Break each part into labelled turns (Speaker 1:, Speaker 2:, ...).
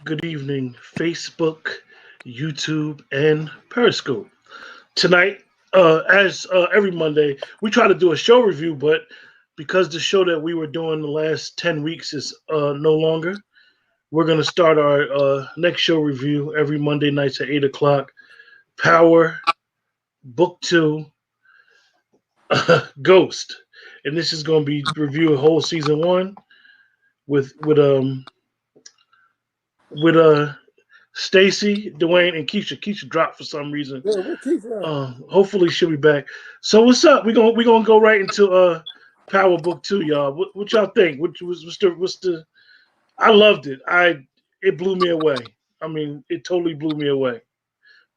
Speaker 1: good evening, Facebook, YouTube, and Periscope. Tonight, as every Monday, we try to do a show review, but because the show that we were doing the last 10 weeks is no longer, we're going to start our next show review every Monday nights at 8 o'clock. Power, Book 2, Ghost. And this is going to be reviewing whole season 1 with with um with Stacy, Dwayne, and Keisha. Keisha dropped for some reason.
Speaker 2: Yeah, we'll keep that.
Speaker 1: Hopefully she'll be back. So what's up? We gonna go right into Power Book 2, y'all. What y'all think? What's the? I loved it. It blew me away. I mean, it totally blew me away.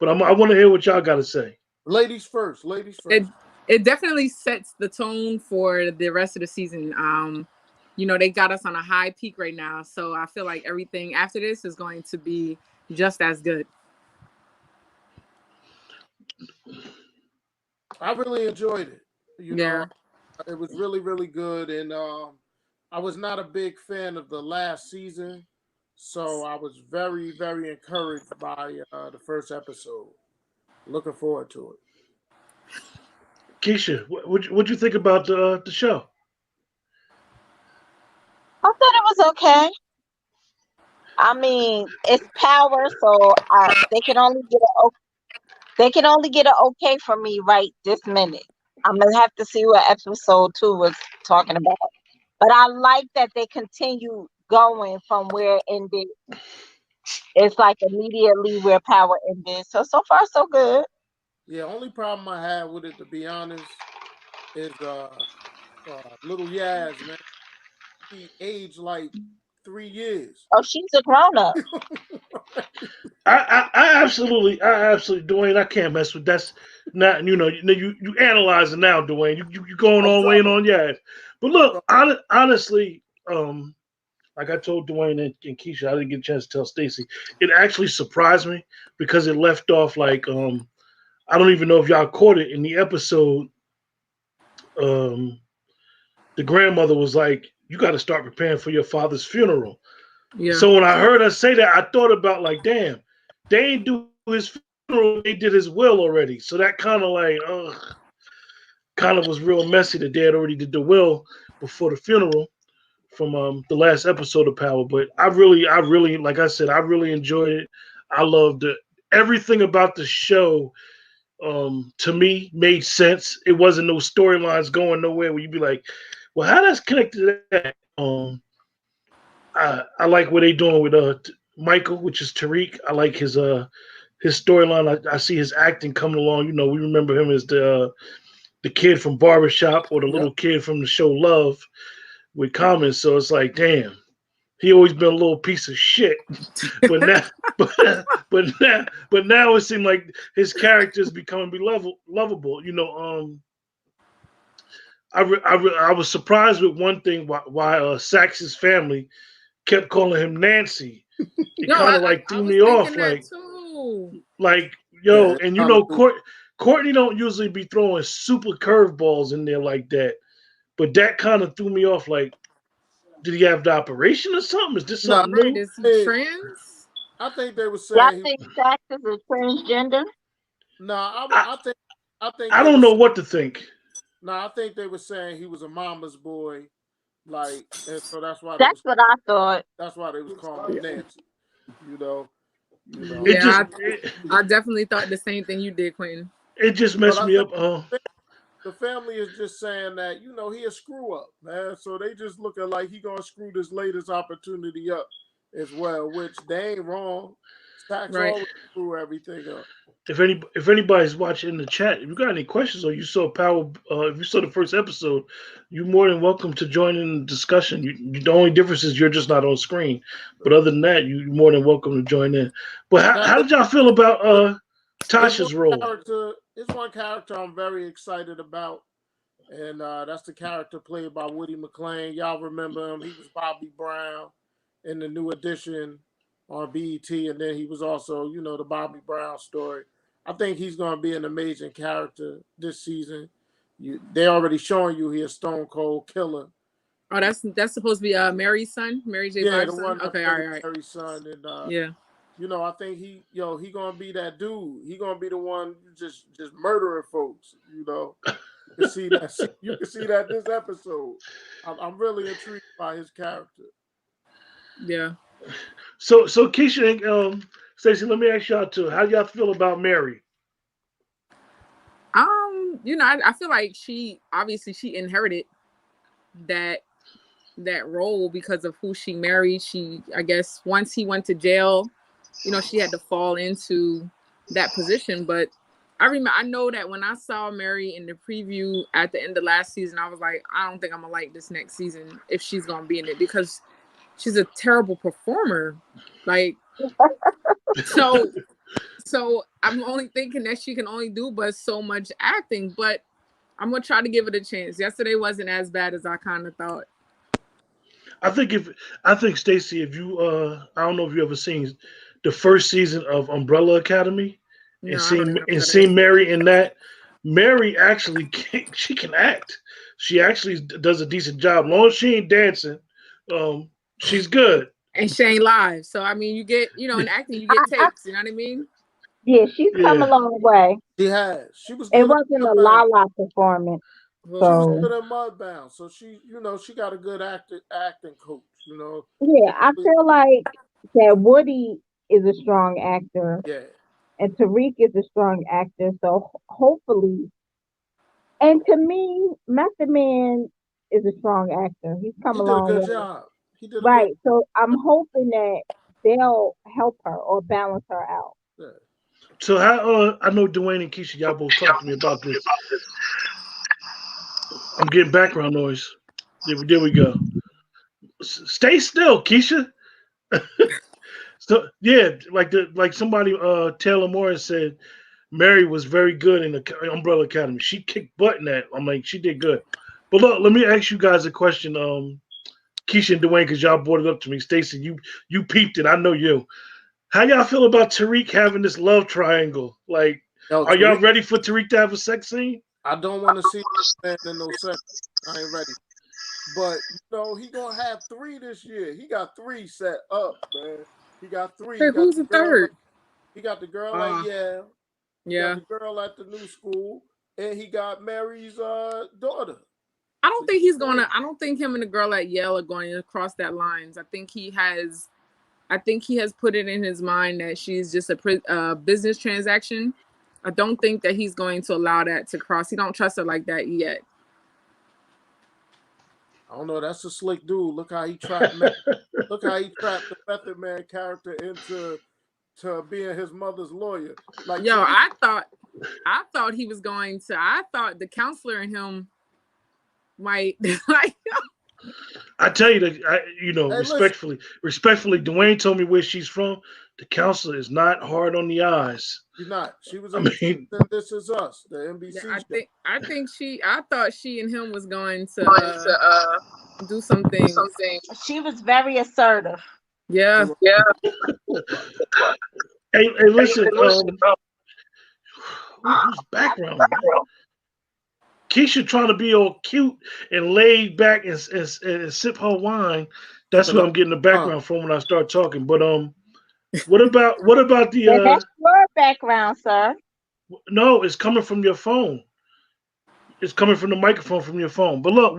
Speaker 1: But I want to hear what y'all got to say.
Speaker 2: Ladies first. Ladies
Speaker 3: It
Speaker 2: first.
Speaker 3: it definitely sets the tone for the rest of the season. They got us on a high peak right now, so I feel like everything after this is going to be just as good.
Speaker 2: I really enjoyed it.
Speaker 3: Yeah.
Speaker 2: It was really, really good. And I was not a big fan of the last season. So I was very, very encouraged by the first episode. Looking forward to it.
Speaker 1: Keisha, what'd you think about the show?
Speaker 4: I thought it was okay. I mean, it's Power, so they can only get an okay from me right this minute. I'm gonna have to see what episode 2 was talking about. But I like that they continue going from where it ended. It's like immediately where Power ended. So far so good.
Speaker 2: Yeah, only problem I had with it, to be honest, is little Yaz, man. He aged like 3 years.
Speaker 4: Oh, she's a grown up.
Speaker 1: I absolutely, Dwayne. I can't mess with that's not. You analyzing now, Dwayne. You going
Speaker 2: I'm
Speaker 1: on
Speaker 2: sorry.
Speaker 1: weighing on yeah. But look, honestly, like I told Dwayne and Keisha, I didn't get a chance to tell Stacy. It actually surprised me because it left off like I don't even know if y'all caught it in the episode. Um, the grandmother was like, "You got to start preparing for your father's funeral."
Speaker 3: Yeah.
Speaker 1: So when I heard her say that, I thought about like, damn, they ain't do his funeral, they did his will already. So that kind of like, kind of was real messy that they had already did the will before the funeral from the last episode of Power. But I really, like I said, I really enjoyed it. I loved it. Everything about the show to me made sense. It wasn't no storylines going nowhere where you'd be like, well, how that's connected to that? I like what they doing with Michael, which is Tariq. I like his storyline. I see his acting coming along. We remember him as the kid from Barbershop or the
Speaker 2: Yep.
Speaker 1: little kid from the show Love with Common. So it's like, damn, he always been a little piece of shit. But now, but now it seems like his character is becoming lovable. I was surprised with one thing why Sax's family kept calling him Nancy. It
Speaker 3: No,
Speaker 1: kind of
Speaker 3: I
Speaker 1: like threw
Speaker 3: was
Speaker 1: me off,
Speaker 3: thinking that too.
Speaker 1: like
Speaker 2: Yeah,
Speaker 1: yo, and Courtney don't usually be throwing super curveballs in there like that, but that kind of threw me off. Like, did he have the operation or something? Is this
Speaker 2: nah,
Speaker 1: something
Speaker 3: Right.
Speaker 1: new?
Speaker 3: Is he trans?
Speaker 2: I think they were
Speaker 4: Y'all
Speaker 2: saying
Speaker 4: think Sax is a transgender?
Speaker 1: I
Speaker 2: I think
Speaker 1: I
Speaker 2: they
Speaker 1: don't
Speaker 2: were
Speaker 1: know what to think.
Speaker 2: I think they were saying he was a mama's boy, like, and so
Speaker 4: That's what I thought.
Speaker 2: that's why they was calling him Nancy. You know,
Speaker 1: It just
Speaker 3: Yeah, I definitely thought the same thing you did, Quentin.
Speaker 1: it just
Speaker 2: but
Speaker 1: messed
Speaker 2: I
Speaker 1: me
Speaker 2: think
Speaker 1: up.
Speaker 2: the family is just saying that he a screw up, man. So they just looking like he gonna screw this latest opportunity up as well, which they ain't wrong. Stacks
Speaker 3: Right.
Speaker 2: always screw everything up.
Speaker 1: If anybody's watching in the chat, if you got any questions or you saw Power, if you saw the first episode, you're more than welcome to join in the discussion. The only difference is you're just not on screen, but other than that, you're more than welcome to join in. But how,
Speaker 2: Now,
Speaker 1: how did y'all feel about
Speaker 2: it's one
Speaker 1: Tasha's role?
Speaker 2: character. It's one character I'm very excited about, and that's the character played by Woody McClain. Y'all remember him? He was Bobby Brown in the New Edition on BET, and then he was also, the Bobby Brown story. I think he's going to be an amazing character this season. They already showing you he a stone cold killer,
Speaker 3: Oh, that's supposed to be Mary's son, Mary J.
Speaker 2: Yeah, the
Speaker 3: Blige's
Speaker 2: one
Speaker 3: son.
Speaker 2: that
Speaker 3: Okay,
Speaker 2: played
Speaker 3: all right.
Speaker 2: Mary's son, and
Speaker 3: Yeah.
Speaker 2: I think he gonna be that dude. He gonna be the one just murdering folks. You can see that. You can see that this episode. I'm really intrigued by his character.
Speaker 3: Yeah.
Speaker 1: So Keisha and Stacey, let me ask y'all too. How y'all feel about Mary?
Speaker 3: I feel like she inherited that role because of who she married. She, I guess, once he went to jail, she had to fall into that position. But I know that when I saw Mary in the preview at the end of last season, I was like, I don't think I'm gonna like this next season if she's gonna be in it, because she's a terrible performer. Like, so I'm only thinking that she can only do but so much acting, but I'm gonna try to give it a chance. Yesterday wasn't as bad as I kind of thought.
Speaker 1: I think Stacey, if you I don't know if you ever seen the first season of Umbrella Academy
Speaker 3: No, I don't even know what that
Speaker 1: seen
Speaker 3: is.
Speaker 1: Mary in that. Mary actually she can act. She actually does a decent job. As long as she ain't dancing, she's good.
Speaker 3: And she ain't live. So I mean, you get, in acting, you get takes. You know what I mean?
Speaker 4: Yeah, she's come a
Speaker 1: Yeah.
Speaker 4: long way.
Speaker 2: She has. She was
Speaker 4: It
Speaker 2: good
Speaker 4: wasn't
Speaker 2: at
Speaker 4: a
Speaker 2: Mudbound.
Speaker 4: La performance.
Speaker 2: She was
Speaker 4: So
Speaker 2: good at Mudbound. So she, she got a good acting coach.
Speaker 4: yeah, I feel like that Woody is a strong actor
Speaker 2: Yeah.
Speaker 4: and Tariq is a strong actor. So hopefully, and to me, Method Man is a strong actor. He's come
Speaker 2: He
Speaker 4: a
Speaker 2: did a
Speaker 4: long
Speaker 2: good
Speaker 4: way.
Speaker 2: job. He did a good.
Speaker 4: Right. So I'm hoping that they'll help her or balance her out.
Speaker 2: Yeah.
Speaker 1: So how I know Dwayne and Keisha, y'all both talked to me about this. I'm getting background noise. There we go. Stay still, Keisha. So yeah, like somebody Taylor Morris said, Mary was very good in the Umbrella Academy. She kicked butt in that. I'm like, she did good. But look, let me ask you guys a question. Keisha and Dwayne, because y'all brought it up to me. Stacey, you peeped it. I know you. How y'all feel about Tariq having this love triangle? Like, are y'all ready for Tariq to have a sex scene?
Speaker 2: I don't want to see him in no sex. I ain't ready. But he gonna have 3 this year. He got 3 set up, man. He got 3.
Speaker 3: Hey, who's the third?
Speaker 2: He got the girl at Yale.
Speaker 3: Yeah.
Speaker 2: Got the girl at the new school, and he got Mary's daughter.
Speaker 3: I don't think him and the girl at Yale are going to cross that lines. I think he has put it in his mind that she's just a business transaction. I don't think that he's going to allow that to cross. He don't trust her like that yet.
Speaker 2: I don't know. That's a slick dude. Look how he trapped. Look how he trapped the Method Man character into being his mother's lawyer. Like,
Speaker 3: yo, I thought he was going to. I thought the counselor and him might like.
Speaker 1: I tell you that respectfully, Dwayne told me where she's from. The counselor is not hard on the eyes.
Speaker 2: She's not. She was. This Is Us, the NBC.
Speaker 3: I thought she and him was going to do something.
Speaker 4: She was very assertive.
Speaker 3: Yeah.
Speaker 1: Hey, listen. Who's background? Keisha trying to be all cute and laid back and sip her wine. That's what I'm getting the background from when I start talking. But what about the?
Speaker 4: That's your background, sir.
Speaker 1: No, it's coming from your phone. It's coming from the microphone from your phone. But look,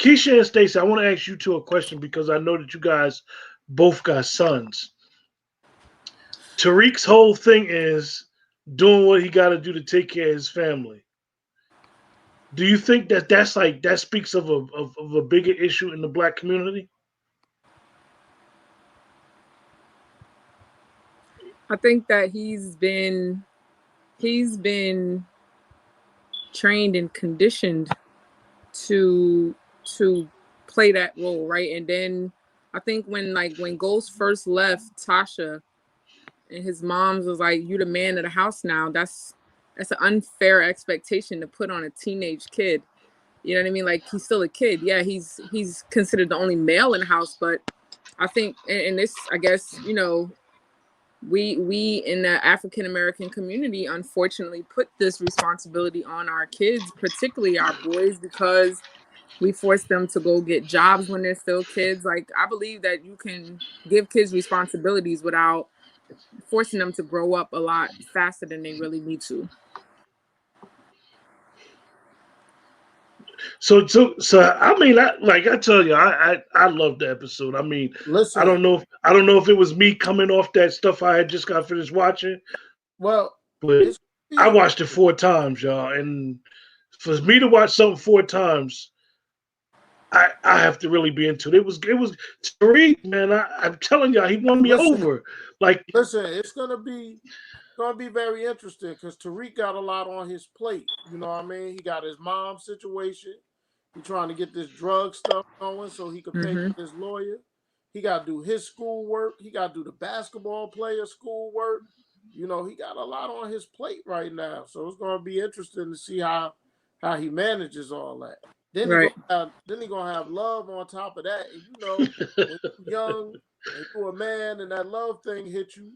Speaker 1: Keisha and Stacey, I want to ask you two a question because I know that you guys both got sons. Tariq's whole thing is doing what he got to do to take care of his family. Do you think that speaks of a bigger issue in the Black community?
Speaker 3: I think that he's been trained and conditioned to play that role, right? And then I think when Ghost first left Tasha and his mom's was like, "You the man of the house now." That's an unfair expectation to put on a teenage kid. You know what I mean? Like, he's still a kid. Yeah, he's considered the only male in the house, but I think in this, I guess, we in the African American community unfortunately put this responsibility on our kids, particularly our boys, because we force them to go get jobs when they're still kids. Like, I believe that you can give kids responsibilities without forcing them to grow up a lot faster than they really need to.
Speaker 1: So I mean, I tell you, I love the episode. I mean,
Speaker 2: Listen,
Speaker 1: I don't know if it was me coming off that stuff I had just got finished watching,
Speaker 2: well,
Speaker 1: but
Speaker 2: it's
Speaker 1: I watched it 4 times, y'all, and for me to watch something 4 times, I have to really be into it. It was Tariq, man. I'm telling y'all, he won me over. Like,
Speaker 2: listen, it's gonna be very interesting because Tariq got a lot on his plate. You know what I mean? He got his mom's situation. He's trying to get this drug stuff going so he could pay
Speaker 3: Mm-hmm.
Speaker 2: for his lawyer. He got to do his schoolwork. He got to do the basketball player schoolwork. You know, he got a lot on his plate right now. So it's going to be interesting to see how he manages all that. Then
Speaker 3: Right.
Speaker 2: he gonna have love on top of that. And you know, when you're young and you're a man and that love thing hit you,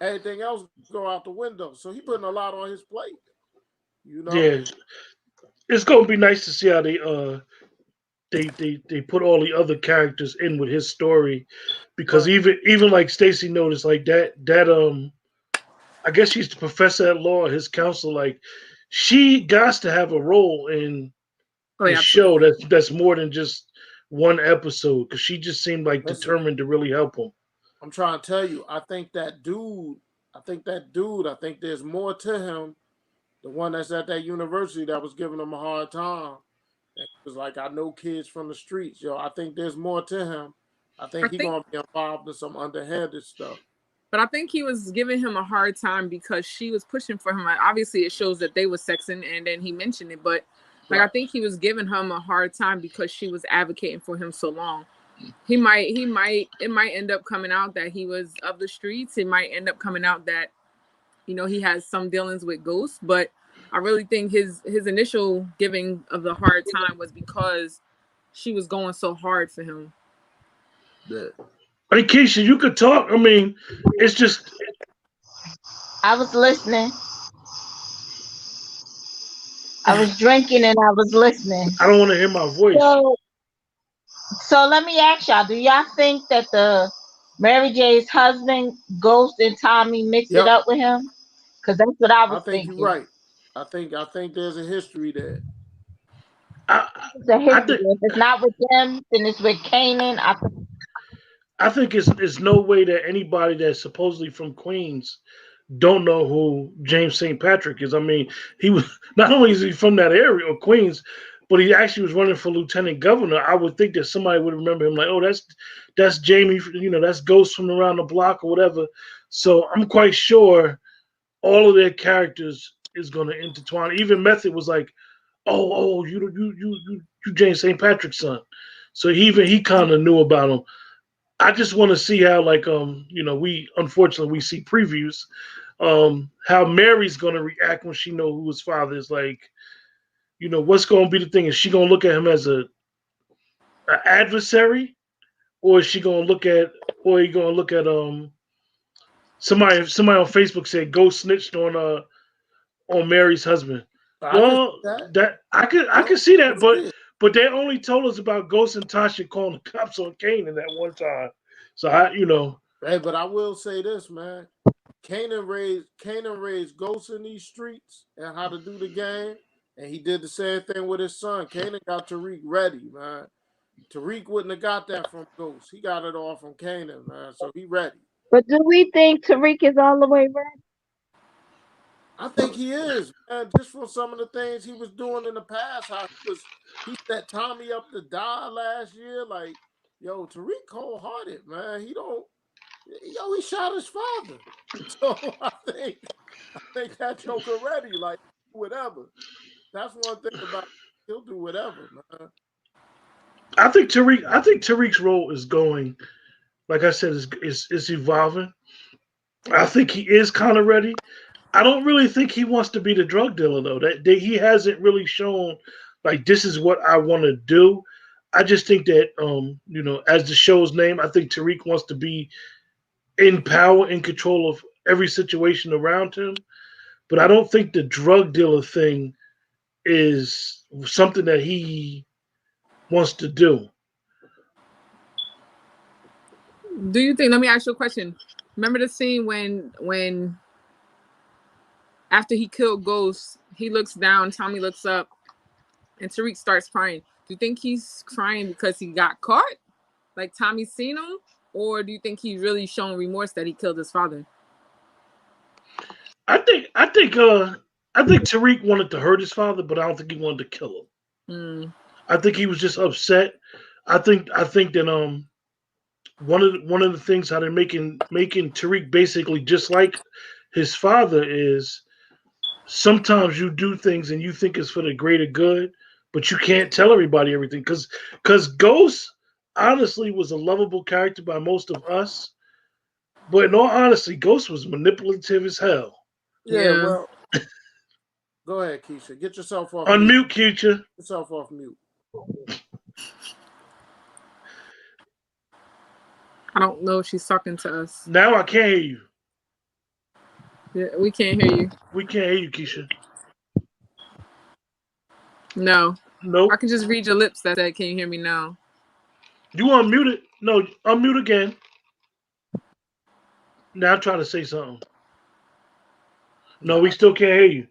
Speaker 2: everything else go out the window. So he putting a lot on his plate. You know?
Speaker 1: yeah, it's gonna be nice to see how they put all the other characters in with his story, because
Speaker 2: Right.
Speaker 1: even like Stacy noticed, like that I guess she's the professor at law, his counsel, like she got to have a role in
Speaker 3: Oh,
Speaker 1: the
Speaker 3: yeah,
Speaker 1: show
Speaker 3: absolutely.
Speaker 1: that's more than just one episode, because she just seemed like
Speaker 2: Listen,
Speaker 1: determined to really help him.
Speaker 2: I'm trying to tell you, I think there's more to him. The one that's at that university that was giving him a hard time. It was like, I know kids from the streets, yo. I think there's more to him. I think he's gonna be involved in some underhanded stuff.
Speaker 3: But I think he was giving him a hard time because she was pushing for him. Obviously, it shows that they were sexing, and then he mentioned it. But like, I think he was giving him a hard time because she was advocating for him so long. It might end up coming out that he was of the streets. It might end up coming out that, you know, he has some dealings with ghosts. But I really think his initial giving of the hard time was because she was going so hard for him.
Speaker 1: Hey, Keisha, you could talk. I mean, it's just
Speaker 4: I was listening. I was drinking and I was listening.
Speaker 1: I don't want to hear my voice.
Speaker 4: So let me ask y'all, do y'all think that the Mary J's husband, Ghost, and Tommy mixed it up with him? Because that's what I was thinking.
Speaker 2: You're right. I think there's a history there.
Speaker 4: It's a history. If it's not with them, then it's with Kanan.
Speaker 1: I think it's no way that anybody that's supposedly from Queens don't know who James St. Patrick is. I mean, he was not only is he from that area or Queens, but he actually was running for lieutenant governor. I would think that somebody would remember him, like, oh, that's Jamie, you know, that's Ghost from around the block or whatever. So I'm quite sure all of their characters is going to intertwine. Even Method was like, oh, you James St. Patrick's son. So he kind of knew about him. I just want to see how, like, you know, we see previews, how Mary's gonna react when she know who his father is. Like, you know, what's gonna be the thing? Is she gonna look at him as an adversary, or is she gonna look at, or are you gonna look at somebody on Facebook said Ghost snitched on Mary's husband. Well, that I could see that, but they only told us about Ghost and Tasha calling the cops on Kanan that one time. So you know.
Speaker 2: Hey, but I will say this, man. Kanan raised Ghost in these streets and how to do the game, and he did the same thing with his son. Kanan got Tariq ready, man. Tariq wouldn't have got that from Ghost. He got it all from Kanan, man. So he ready.
Speaker 4: But do we think Tariq is all the way ready?
Speaker 2: I think he is, man. Just from some of the things he was doing in the past, how he set Tommy up to die last year. Like, yo, Tariq cold-hearted, man. He shot his father. So I think that Joker ready, like, whatever. That's one thing about him. He'll do whatever, man.
Speaker 1: I think Tariq's role is going, like I said, is evolving. I think he is kind of ready. I don't really think he wants to be the drug dealer, though. That he hasn't really shown, like, this is what I want to do. I just think that, you know, as the show's name, I think Tariq wants to be in power, in control of every situation around him. But I don't think the drug dealer thing is something that he wants to do.
Speaker 3: Do you think? Let me ask you a question. Remember the scene when after he killed Ghost, he looks down, Tommy looks up, and Tariq starts crying. Do you think he's crying because he got caught, like Tommy's seen him, or do you think he's really showing remorse that he killed his father?
Speaker 1: I think Tariq wanted to hurt his father, but I don't think he wanted to kill him. I think he was just upset. I think that one of the things how they're making Tariq basically just like his father is sometimes you do things and you think it's for the greater good, but you can't tell everybody everything because Ghost honestly was a lovable character by most of us, but in all honesty, Ghost was manipulative as hell.
Speaker 2: Yeah, well, go ahead, Keisha. Get yourself off
Speaker 1: Unmute,
Speaker 2: mute.
Speaker 1: Keisha.
Speaker 2: Get yourself off mute.
Speaker 3: I don't know if she's talking to us.
Speaker 1: Now I can't hear you.
Speaker 3: Yeah, we can't hear you.
Speaker 1: We can't hear you, Keisha.
Speaker 3: No.
Speaker 1: Nope.
Speaker 3: I can just read your lips that said, "Can you hear me now?"
Speaker 1: You unmute it. No, unmute again. Now try to say something. No, we still can't hear you.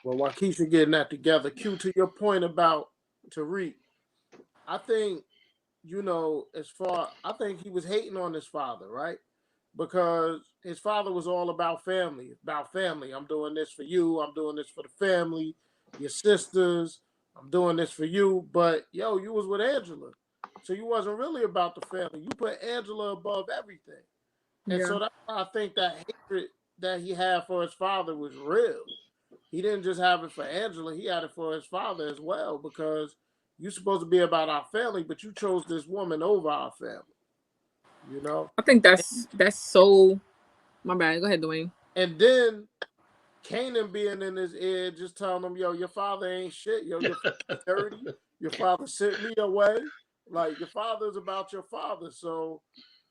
Speaker 2: Well, while Keisha getting that together, Q, to your point about Tariq, I think, I think he was hating on his father, right? Because his father was all about family. I'm doing this for you. I'm doing this for the family, your sisters. I'm doing this for you. But, you was with Angela. So you wasn't really about the family. You put Angela above everything. And so that's why I think that hatred that he had for his father was real. He didn't just have it for Angela. He had it for his father as well, because you're supposed to be about our family, but you chose this woman over our family.
Speaker 3: I think that's so. My bad. Go ahead, Dwayne.
Speaker 2: And then Kanan being in his ear, just telling him, your father ain't shit. Your father's dirty. Your father sent me away. Like, your father's about your father. So,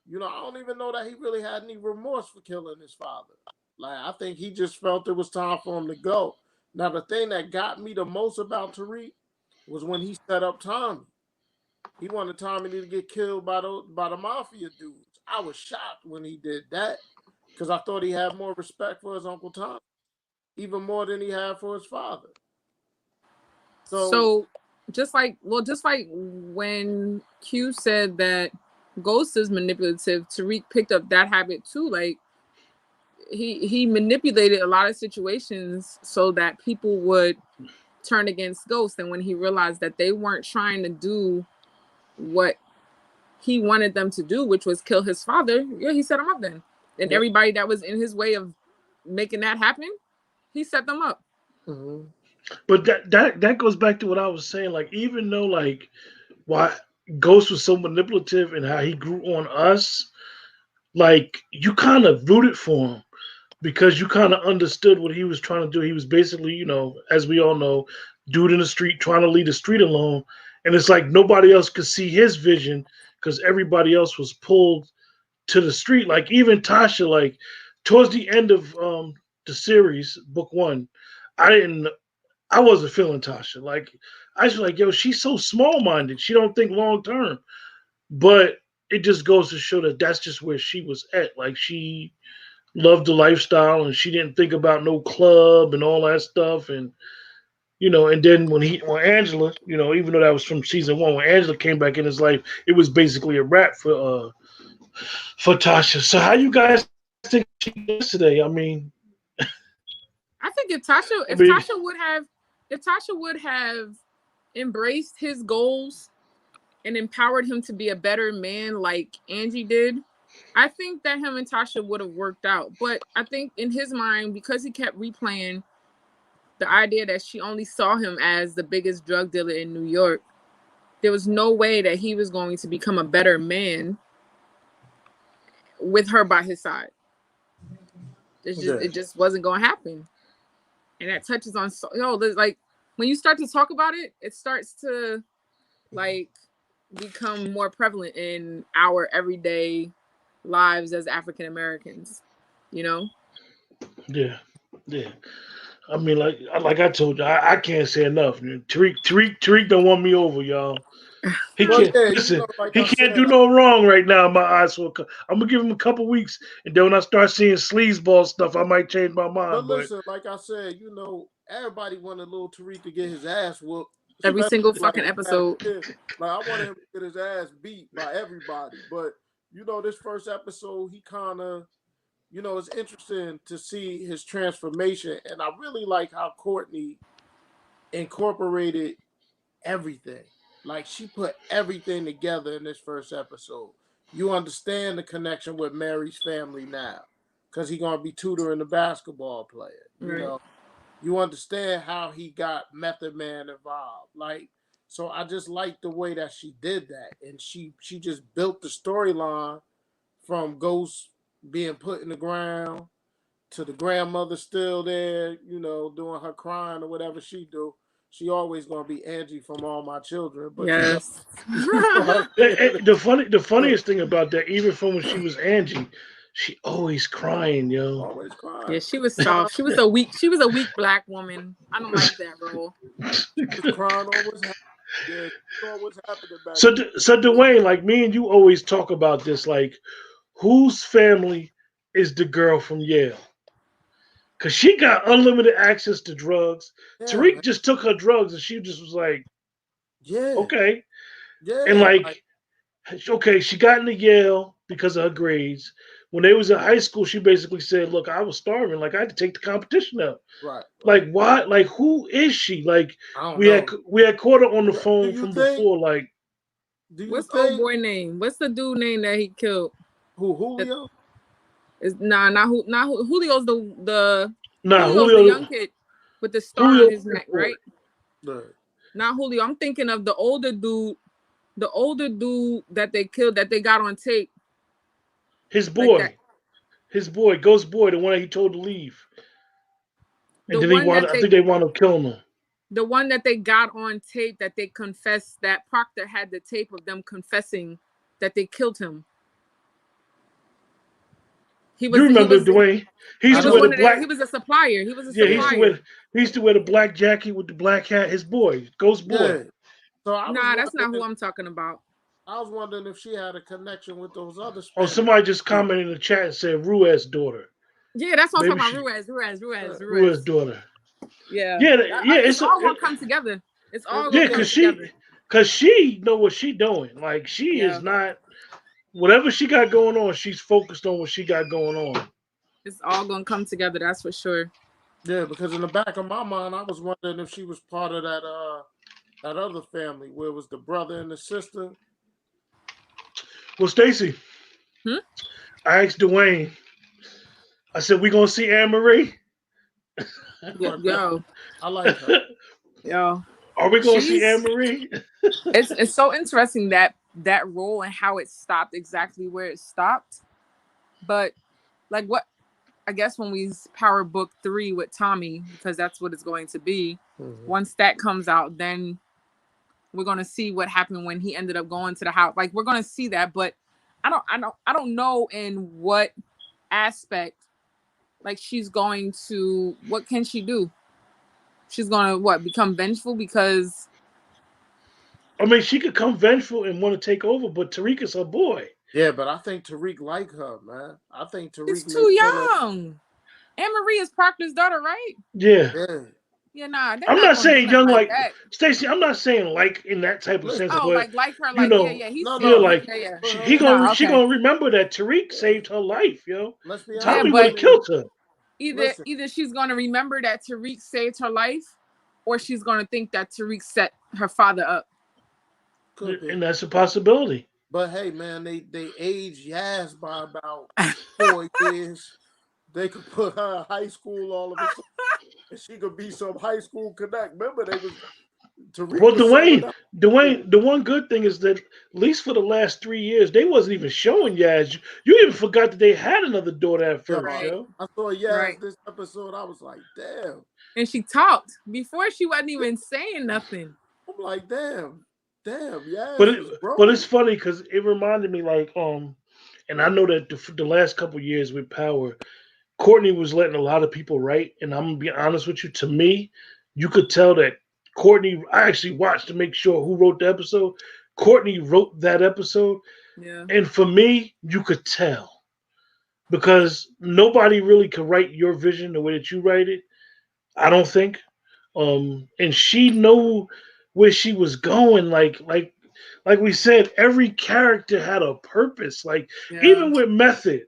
Speaker 2: I don't even know that he really had any remorse for killing his father. Like, I think he just felt it was time for him to go. Now, the thing that got me the most about Tariq was when he set up Tommy. He wanted Tommy to get killed by the mafia dudes. I was shocked when he did that, because I thought he had more respect for his Uncle Tommy, even more than he had for his father.
Speaker 3: So just like when Q said that Ghost is manipulative, Tariq picked up that habit too. Like, he manipulated a lot of situations so that people would turn against Ghost. And when he realized that they weren't trying to do what he wanted them to do, which was kill his father, he set them up then. And everybody that was in his way of making that happen, he set them up.
Speaker 2: Mm-hmm.
Speaker 1: But that goes back to what I was saying. Like, even though, like, why Ghost was so manipulative and how he grew on us, like, you kind of rooted for him because you kind of understood what he was trying to do. He was basically, as we all know, dude in the street trying to leave the street alone. And it's like nobody else could see his vision because everybody else was pulled to the street. Like, even Tasha, like, towards the end of the series, book 1, I wasn't feeling Tasha. Like, I was like, yo, she's so small-minded. She don't think long-term. But it just goes to show that that's just where she was at. Like, she loved the lifestyle and she didn't think about no club and all that stuff. And, and then when Angela, even though that was from season 1, when Angela came back in his life, it was basically a wrap for Tasha. So how you guys think yesterday? I mean,
Speaker 3: I think if Tasha would have embraced his goals and empowered him to be a better man like Angie did, I think that him and Tasha would have worked out. But I think in his mind, because he kept replaying the idea that she only saw him as the biggest drug dealer in New York, there was no way that he was going to become a better man with her by his side. It just wasn't going to happen. And that touches on, like, when you start to talk about it, it starts to, like, become more prevalent in our everyday lives as African Americans,
Speaker 1: Yeah. I mean, like I told you, I can't say enough. Tariq don't want me over, y'all. He
Speaker 2: Well,
Speaker 1: can't
Speaker 2: yeah,
Speaker 1: listen.
Speaker 2: like
Speaker 1: He
Speaker 2: I
Speaker 1: can't
Speaker 2: said,
Speaker 1: do no wrong right now. In my eyes, so I'm gonna give him a couple weeks, and then when I start seeing sleazeball stuff, I might change my
Speaker 2: but
Speaker 1: mind. But
Speaker 2: listen, like I said, everybody wanted little Tariq to get his ass whooped,
Speaker 3: Every
Speaker 2: especially
Speaker 3: single
Speaker 2: like
Speaker 3: fucking
Speaker 2: last
Speaker 3: episode.
Speaker 2: year. Like I wanted him to get his ass beat by everybody. But this first episode, he kind of, it's interesting to see his transformation, and I really like how Courtney incorporated everything. Like she put everything together in this first episode. You understand the connection with Mary's family now, because he's gonna be tutoring the basketball player.
Speaker 3: Right.
Speaker 2: You understand how he got Method Man involved. Like, so I just like the way that she did that, and she just built the storyline from Ghost being put in the ground to the grandmother still there, doing her crying or whatever she do. She always gonna be Angie from All My Children, but
Speaker 3: Yes.
Speaker 1: the funniest thing about that, even from when she was Angie, she always crying, yo.
Speaker 2: always crying.
Speaker 3: Yeah, she was soft. She was a weak black woman. I don't like that role.
Speaker 2: She was crying always happening. Yeah, always happening back
Speaker 1: So,
Speaker 2: then.
Speaker 1: so Dwayne, like me and you always talk about this, like whose family is the girl from Yale? Cause she got unlimited access to drugs.
Speaker 2: Yeah,
Speaker 1: Tariq
Speaker 2: man.
Speaker 1: just took her drugs, and she just was like,
Speaker 2: Yeah.
Speaker 1: okay, and
Speaker 2: Yeah.
Speaker 1: like, okay, she got into Yale because of her grades. When they was in high school, she basically said, "Look, I was starving. Like, I had to take the competition out.
Speaker 2: Right.
Speaker 1: Like, why? Like, who is she? Like,
Speaker 2: I don't
Speaker 1: we
Speaker 2: know.
Speaker 1: had caught her on the
Speaker 2: Do
Speaker 1: phone
Speaker 2: you
Speaker 1: from
Speaker 2: think?
Speaker 1: before. Like,
Speaker 2: Do you
Speaker 3: What's the old
Speaker 2: think
Speaker 3: boy name? What's the dude name that he killed?
Speaker 2: who Julio?
Speaker 3: Is not Julio's the
Speaker 1: nah,
Speaker 3: Julio's the young
Speaker 1: Julio,
Speaker 3: kid with the star
Speaker 1: Julio,
Speaker 3: on his neck, right?
Speaker 2: Look,
Speaker 3: Not Julio. I'm thinking of the older dude that they killed that they got on tape.
Speaker 1: his
Speaker 3: Like that.
Speaker 1: boy, Ghost Boy, the one that he told to leave, and
Speaker 3: The
Speaker 1: then he
Speaker 3: one
Speaker 1: wanted.
Speaker 3: that
Speaker 1: I think they wound up killing him.
Speaker 3: the one that they got on tape that they confessed that Proctor had the tape of them confessing that they killed him. He
Speaker 1: You remember
Speaker 3: was
Speaker 1: Dwayne? He used to wear the
Speaker 3: one of their,
Speaker 1: black.
Speaker 3: he was a supplier. He was a
Speaker 1: Yeah, he used to
Speaker 3: supplier.
Speaker 1: wear the black jacket with the black hat. His boy, Ghost Boy.
Speaker 2: yeah. So
Speaker 3: Nah, that's not who I'm talking about.
Speaker 2: I was wondering if she had a connection with those other
Speaker 1: Oh,
Speaker 2: Spanish.
Speaker 1: somebody just commented in the chat and said Ruiz's daughter.
Speaker 3: Yeah, that's what I'm
Speaker 1: Maybe
Speaker 3: talking about.
Speaker 1: Ruiz's daughter.
Speaker 3: Yeah.
Speaker 1: Yeah,
Speaker 3: It's all gonna come together. It's all gonna come
Speaker 1: cause
Speaker 3: together.
Speaker 1: she know what she doing. Like she
Speaker 3: Yeah.
Speaker 1: is not whatever she got going on. She's focused on what she got going on.
Speaker 3: It's all gonna come together. That's for sure.
Speaker 2: Yeah, because in the back of my mind, I was wondering if she was part of that other family where it was the brother and the sister.
Speaker 1: Well, Stacy, I asked Dwayne. I said, "We gonna see Anne Marie?"
Speaker 3: Yo,
Speaker 2: I like her.
Speaker 3: yo.
Speaker 1: Are we gonna see Anne Marie?
Speaker 3: It's so interesting that role and how it stopped exactly where it stopped. But like what I guess when we power book 3 with Tommy, because that's what it's going to be.
Speaker 2: Mm-hmm.
Speaker 3: Once that comes out, then we're gonna see what happened when he ended up going to the house. Like we're gonna see that, but I don't know in what aspect like she's going to, what can she do? She's gonna become vengeful because
Speaker 1: I mean, she could come vengeful and want to take over, but Tariq is her boy.
Speaker 2: Yeah, but I think Tariq like her, man. I think Tariq
Speaker 3: is too young. Anne Marie is Proctor's daughter, right?
Speaker 1: Yeah.
Speaker 3: Yeah, nah.
Speaker 1: I'm not saying young like
Speaker 3: that.
Speaker 1: Stacey. I'm not saying like in that type of sense,
Speaker 3: Oh,
Speaker 1: but
Speaker 3: like her,
Speaker 1: you
Speaker 3: like
Speaker 1: know,
Speaker 3: yeah. He's
Speaker 1: like she gonna remember that Tariq
Speaker 3: Yeah.
Speaker 1: saved her life, yo.
Speaker 2: Let's be honest.
Speaker 1: Tommy would have killed her.
Speaker 3: Either she's gonna remember that Tariq saved her life, or she's gonna think that Tariq set her father up.
Speaker 2: Could be.
Speaker 1: And that's a possibility.
Speaker 2: But hey, man, they aged Yaz by about 4 years. They could put her in high school all of a sudden, and she could be some high school connect. Remember, they was Tariq.
Speaker 1: Well, Dwayne, the one good thing is that at least for the last 3 years, they wasn't even showing Yaz. You even forgot that they had another daughter at first,
Speaker 3: Right.
Speaker 1: yo.
Speaker 2: I saw Yaz this episode. I was like, damn.
Speaker 3: And she talked before she wasn't even saying nothing.
Speaker 2: I'm like, damn, yeah.
Speaker 1: But it's funny because it reminded me like and I know that the last couple years with Power, Courtney was letting a lot of people write, and I'm gonna be honest with you. To me, you could tell that Courtney. I actually watched to make sure who wrote the episode. Courtney wrote that episode,
Speaker 3: Yeah.
Speaker 1: and for me, you could tell because nobody really could write your vision the way that you write it. I don't think. And she knew where she was going. Like we said, every character had a purpose. Like
Speaker 3: Yeah.
Speaker 1: even with Method,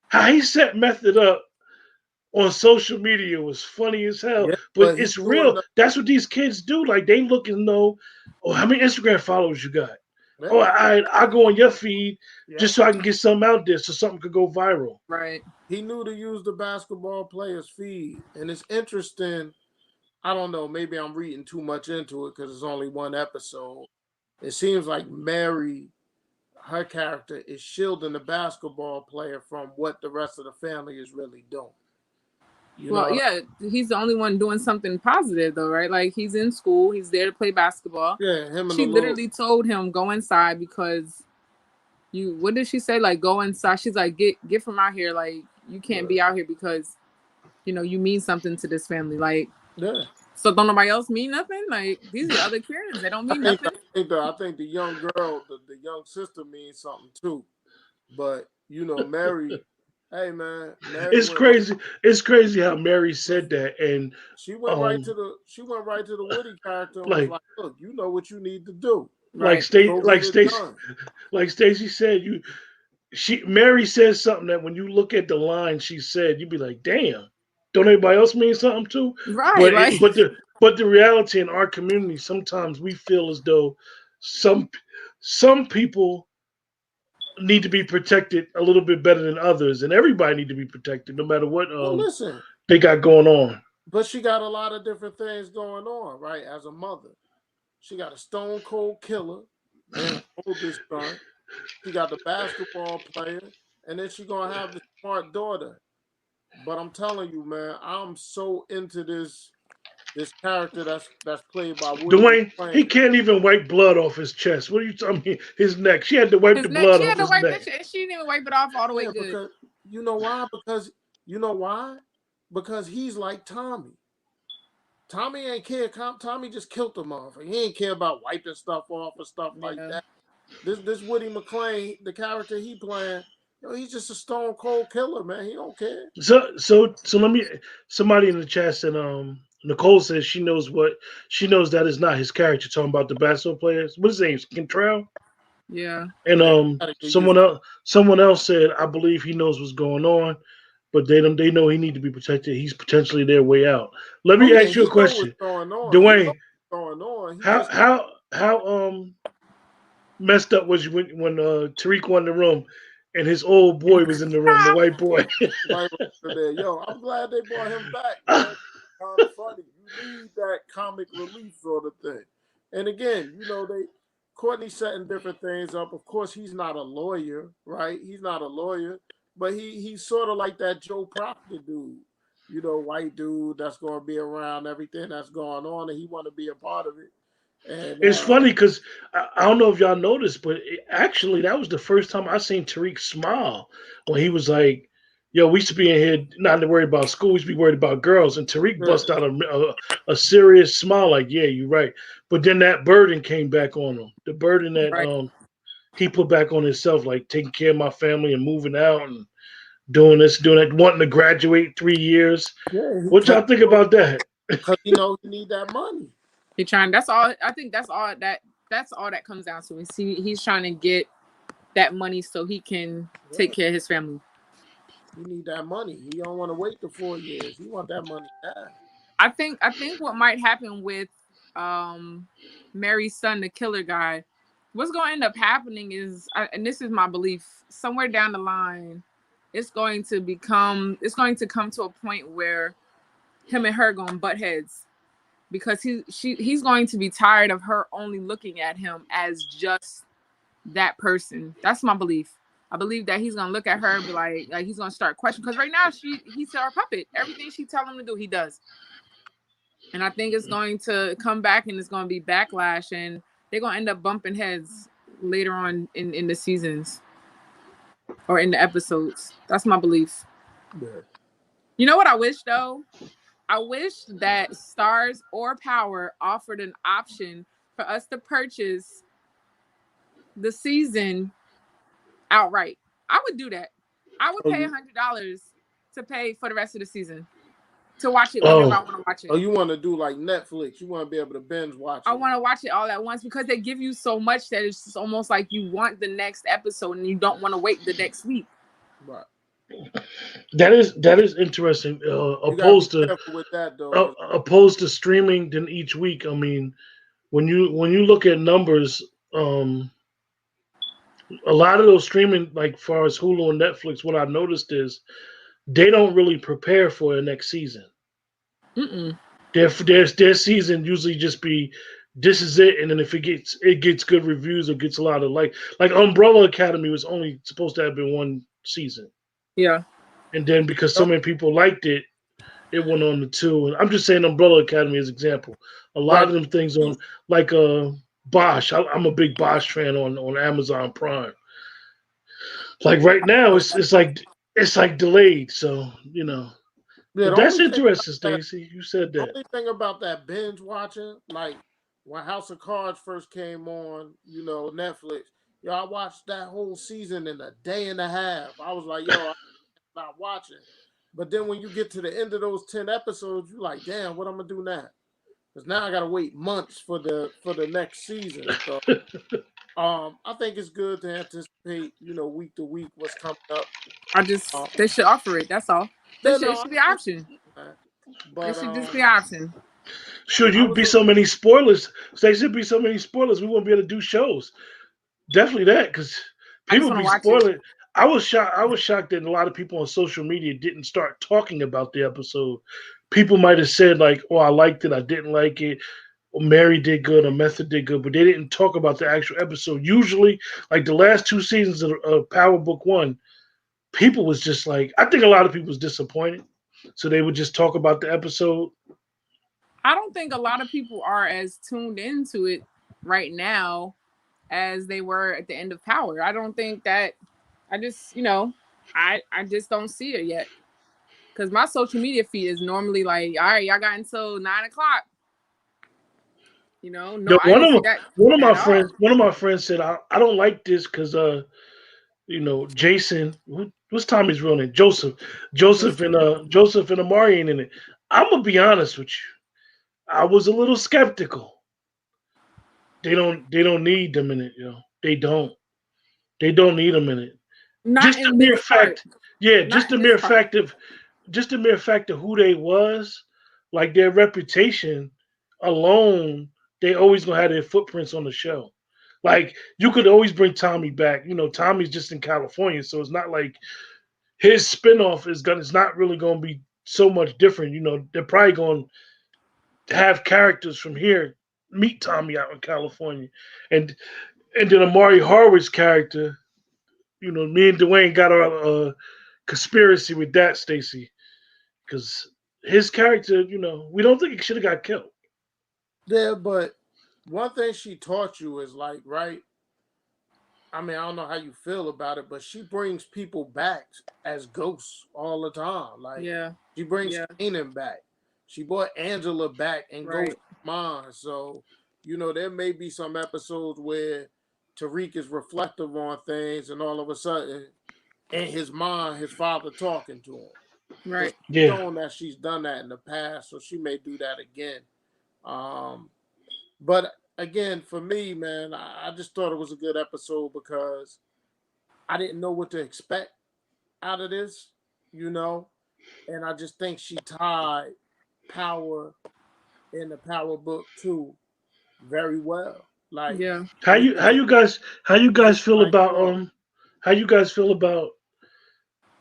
Speaker 1: how he set Method up on social media was funny as hell.
Speaker 2: Yeah,
Speaker 1: But
Speaker 2: but he's
Speaker 1: it's
Speaker 2: doing
Speaker 1: real. That's what these kids do. Like they look and know, oh, how many Instagram followers you got? Oh, I go on your feed just so I can get something out there so something could go viral.
Speaker 3: Right.
Speaker 2: He knew to use the basketball players' feed. And it's interesting. I don't know, maybe I'm reading too much into it because it's only one episode. It seems like Mary, her character, is shielding the basketball player from what the rest of the family is really doing.
Speaker 3: Well, yeah, he's the only one doing something positive though, right? Like he's in school, he's there to play basketball.
Speaker 2: Yeah, him and
Speaker 3: she literally told him go inside because what did she say? Like go inside. She's like, get from out here. Like you can't be out here because you mean something to this family. Like so don't nobody else mean nothing? Like these are other kids. They don't mean nothing.
Speaker 2: I think the young girl, the young sister means something too. But Mary. Hey man,
Speaker 1: it's crazy. It's crazy how Mary said that, and
Speaker 2: she went right to the Woody character and was like, "Look, you know what you need to do."
Speaker 1: Like Stacey said, Mary says something that when you look at the line she said, you'd be like, "Damn, don't everybody else mean something too?"
Speaker 3: Right.
Speaker 1: But the reality in our community, sometimes we feel as though some people need to be protected a little bit better than others, and everybody need to be protected no matter what they got going on.
Speaker 2: But she got a lot of different things going on, right? As a mother, she got a stone cold killer and oldest son. She got the basketball player, and then she gonna have the smart daughter. But I'm telling you, man, I'm so into this character that's played by Woody
Speaker 1: Dwayne.
Speaker 2: McClain.
Speaker 1: He can't even wipe blood off his chest. What are you talking about? His neck. She had to wipe the blood off his neck.
Speaker 3: She didn't even wipe it off all the way good.
Speaker 2: Because, you know why? Because he's like Tommy. Tommy ain't care. Tommy just killed the motherfucker. He ain't care about wiping stuff off and stuff like that. This Woody McClain, the character he playing, he's just a stone cold killer, man. He don't care.
Speaker 1: So let me. Somebody in the chat said, Nicole says she knows that is not his character. Talking about the basketball players. What's his name? Cantrell.
Speaker 3: Yeah.
Speaker 1: And someone else said, I believe he knows what's going on, but they know he need to be protected. He's potentially their way out. Let me ask you a question, Dwayne. How messed up was you when Tariq won the room and his old boy was in the room, the white boy?
Speaker 2: Yo, I'm glad they brought him back. Man. Kind of funny. You need that comic relief sort of thing. And again, Courtney setting different things up. Of course, he's not a lawyer, right? He's not a lawyer, but he's sort of like that Joe Proctor dude, white dude that's going to be around everything that's going on, and he want to be a part of it. And
Speaker 1: it's funny because I don't know if y'all noticed, but actually that was the first time I seen Tariq smile when he was like, yo, we used to be in here not to worry about school. We used to be worried about girls. And Tariq bust out a serious smile like, yeah, you're right. But then that burden came back on him. The burden that he put back on himself, like taking care of my family and moving out and doing this, doing that, wanting to graduate 3 years. Yeah, what y'all think about that?
Speaker 2: Because, he need that money.
Speaker 3: He trying. That's all. I think that's all that comes down to. He's trying to get that money so he can take care of his family.
Speaker 2: He need that money. He don't want to wait the 4 years. He want that money now.
Speaker 3: I think what might happen with Mary's son, the killer guy, what's going to end up happening is, and this is my belief, somewhere down the line, it's going to come to a point where him and her going to butt heads. Because he's going to be tired of her only looking at him as just that person. That's my belief. I believe that he's gonna look at her and be like he's gonna start questioning. Because right now he's our puppet. Everything she tells him to do, he does. And I think it's going to come back and it's going to be backlash, and they're gonna end up bumping heads later on in the seasons or in the episodes. That's my belief.
Speaker 2: Yeah.
Speaker 3: You know what I wish though? I wish that Stars or Power offered an option for us to purchase the season outright. I would do that. I would pay $100 to pay for the rest of the season to watch it whenever I want to watch it.
Speaker 2: Oh, you want to do like Netflix? You want to be able to binge watch it?
Speaker 3: I want to watch it all at once because they give you so much that it's just almost like you want the next episode and you don't want to wait the next week.
Speaker 2: Right.
Speaker 1: That is interesting. Opposed to streaming than each week. I mean, when you look at numbers, a lot of those streaming, like far as Hulu and Netflix, what I've noticed is they don't really prepare for the next season. Their season usually just be this is it, and then if it gets good reviews or gets a lot of like Umbrella Academy was only supposed to have been one season.
Speaker 3: Yeah.
Speaker 1: And then because so many people liked it, it went on to 2. And I'm just saying Umbrella Academy as an example. A lot of them things on like Bosch. I'm a big Bosch fan on Amazon Prime. Like right now, it's like delayed. So you know, yeah, that's interesting, Stacey. You said that.
Speaker 2: The only thing about that binge watching, like when House of Cards first came on, you know, Netflix. Yo, I watched that whole season in a day and a half. I was like, yo, I'm not watching. But then when you get to the end of those 10 episodes, you're like, damn, what I'm gonna do now? Because now I gotta wait months for the next season. So I think it's good to anticipate, you know, week to week what's coming up.
Speaker 3: They should offer it. That's all. It should be an option.
Speaker 2: But,
Speaker 3: it should just be an option.
Speaker 1: Should you be so many spoilers? There should be so many spoilers. We won't be able to do shows. Definitely that, because people be spoiling. I was shocked that a lot of people on social media didn't start talking about the episode. People might have said like, "Oh, I liked it. I didn't like it. Or Mary did good. Or Method did good," but they didn't talk about the actual episode. Usually, like the last 2 seasons of Power Book 1, people was just like, I think a lot of people was disappointed, so they would just talk about the episode.
Speaker 3: I don't think a lot of people are as tuned into it right now as they were at the end of Power. I don't think that. I just, you know, I just don't see it yet. Because my social media feed is normally like, all right, y'all got until 9:00. You know, no.
Speaker 1: One of my friends said, I don't like this because you know, Jason, what's Tommy's real name? Joseph and Amari ain't in it. I'm gonna be honest with you. I was a little skeptical. They don't need them in it, yo. They don't need them in it. Just the mere fact of who they was, like their reputation alone, they always gonna have their footprints on the show. Like you could always bring Tommy back. You know, Tommy's just in California, so it's not like his spinoff is not really gonna be so much different. You know, they're probably gonna have characters from here meet Tommy out in California, and then Amari Harwood's character. You know, me and Dwayne got a conspiracy with that, Stacey, because his character, you know, we don't think he should have got killed.
Speaker 2: Yeah, but one thing she taught you is like, right? I mean, I don't know how you feel about it, but she brings people back as ghosts all the time. Like, she brings Kanan back. She brought Angela back and Ghost Mine. So, you know, there may be some episodes where Tariq is reflective on things, and all of a sudden, in his mind, his father talking to him.
Speaker 3: Right.
Speaker 2: Showing that she's done that in the past, so she may do that again. But again, for me, man, I just thought it was a good episode because I didn't know what to expect out of this, you know, and I just think she tied Power in the Power Book 2 very well. Like,
Speaker 1: how you guys feel about